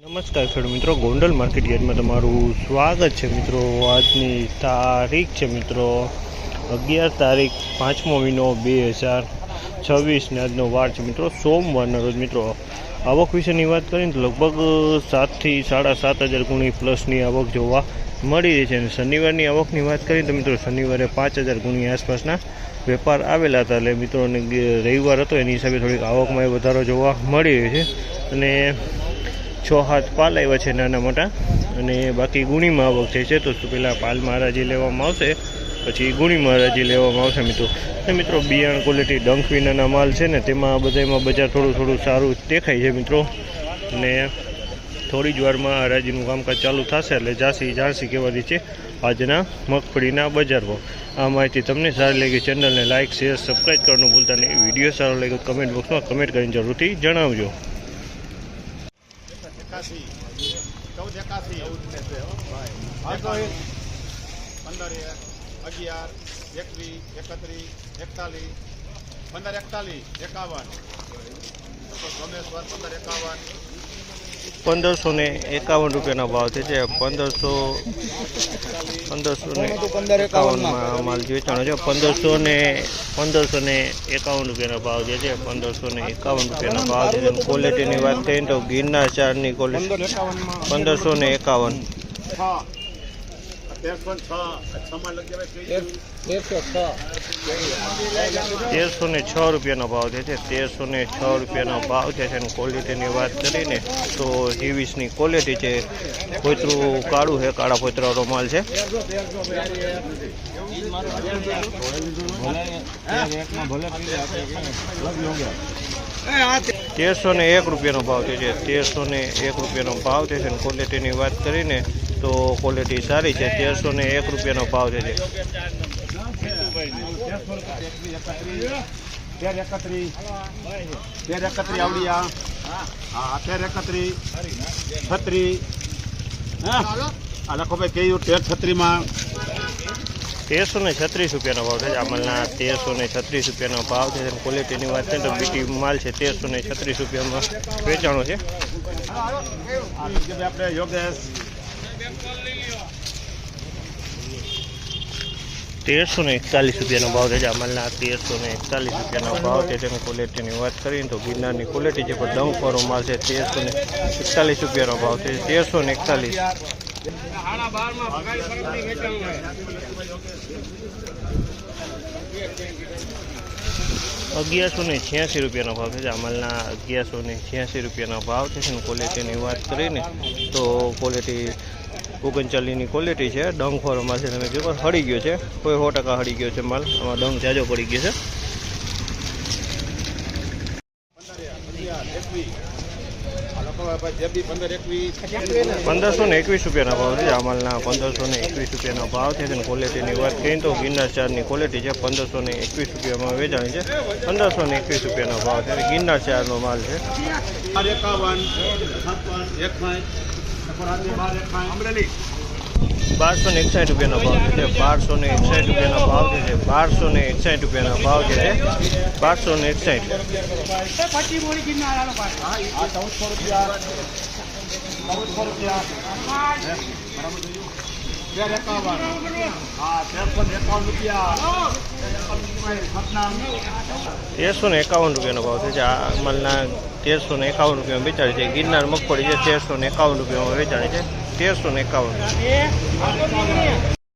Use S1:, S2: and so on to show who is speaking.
S1: નમસ્કાર ખેડૂત મિત્રો, ગોંડલ માર્કેટ યાર્ડમાં તમારું સ્વાગત છે મિત્રો। આજની તારીખ છે મિત્રો 11 તારીખ 5મો મહિનો 2026 ને આજનો વાર છે મિત્રો સોમવારના રોજ મિત્રો। આવક વિશેની વાત કરીએ તો લગભગ 7 થી 7.5 ગુણી પ્લસની આવક જોવા મળી રહી છે। અને શનિવારની આવકની વાત કરીએ તો મિત્રો શનિવારે 5000 ગુણી આસપાસના વેપાર આવેલા હતા। એટલે મિત્રોને રવિવાર હતો એની હિસાબે થોડીક આવકમાં વધારો જોવા મળી રહ્યો છે। અને 6-7 પાલ આવ્યા છે નાના મોટા, અને બાકી ગુણીમાં આવક થઈ છે। તો પહેલાં પાલમાં હરાજી લેવામાં આવશે, પછી ગુણીમાં હરાજી લેવામાં આવશે મિત્રો। અને મિત્રો બિયારણ ક્વોલિટી ડંખ વિનાના માલ છે ને તેમાં બધામાં બજાર થોડું સારું દેખાય છે મિત્રો। અને થોડી જ વારમાં હરાજીનું કામકાજ ચાલુ થશે એટલે જાણસી કહેવાતી છે આજના મગફળીના બજાર ભાવ। આ માહિતી તમને સારી લાગી, ચેનલને લાઇક શેર સબસ્ક્રાઈબ કરવાનું ભૂલતા નહીં। વિડીયો સારો લાગ્યો કમેન્ટ બોક્સમાં કમેન્ટ કરીને જરૂરથી જણાવજો। 1551 રૂપિયાનો ભાવ છે। 1551 માલ વેચાણો છે। 1551 રૂપિયાનો ભાવ છે। 1551 રૂપિયાનો ભાવ છે। ક્વોલિટીની વાત કરીએ તો ગિરનાર ચારની ક્વોલિટી 1551 1306 રૂપિયાનો ભાવ છે। 1306 રૂપિયાનો ભાવ છે। અને ક્વોલિટીની વાત કરીને તો 23ની ક્વોલિટી છે। પોતરું કાળું છે, કાળા પોતરાનો માલ છે। 1301 રૂપિયાનો ભાવ છે। 1301 રૂપિયાનો ભાવ છે। અને ક્વોલિટીની વાત કરીને તો ક્વોલિટી સારી છે। 1301 રૂપિયાનો ભાવ છે। 1336 રૂપિયાનો ભાવ છે। આમલના 1336 રૂપિયાનો ભાવ છે। અને ક્વોલિટીની વાત કરીએ તો બીટી માલ છે। 1336 રૂપિયામાં વેચાણો છે। 1341 રૂપિયાનો ભાવ છે। અમલના 1341 રૂપિયાનો ભાવ છે। તેની ક્વોલિટીની વાત કરીએ તો ગિરનારની ક્વોલિટી છે, પણ ડંખવાળો માલ છે। 1341 રૂપિયાનો ભાવ છે। 1341 1186 રૂપિયાનો ભાવ છે। અમલના 1186 રૂપિયાનો ભાવ છે। અને ક્વોલિટીની વાત કરીને તો ક્વોલિટી 39ની ક્વોલિટી છે। ડંખવાળો માલ છે। તમે જો હળી ગયો છે, કોઈ 100% હળી ગયો છે માલ, આમાં ડંખ જાજો પડી ગયો છે। 1521 રૂપિયાનો ભાવ છે। અમલના 1521 રૂપિયાનો ભાવ છે। અને ક્વોલિટીની વાત કરીએ તો ગિરનાર ચારની ક્વોલિટી છે। 1521 રૂપિયામાં વેચાણી છે। 1521 રૂપિયાનો ભાવ છે। ગિરનાર ચારનો માલ છે। 1261 રૂપિયાનો ભાવ છે। 1261 રૂપિયાનો ભાવ છે। 1261 રૂપિયાનો ભાવ છે। 1261 1351 રૂપિયાનો ભાવ છે। આ અમલના 1351 રૂપિયામાં વેચાણી છે। ગિરનાર મગફળી છે 1351 રૂપિયામાં વેચાણી છે। 1351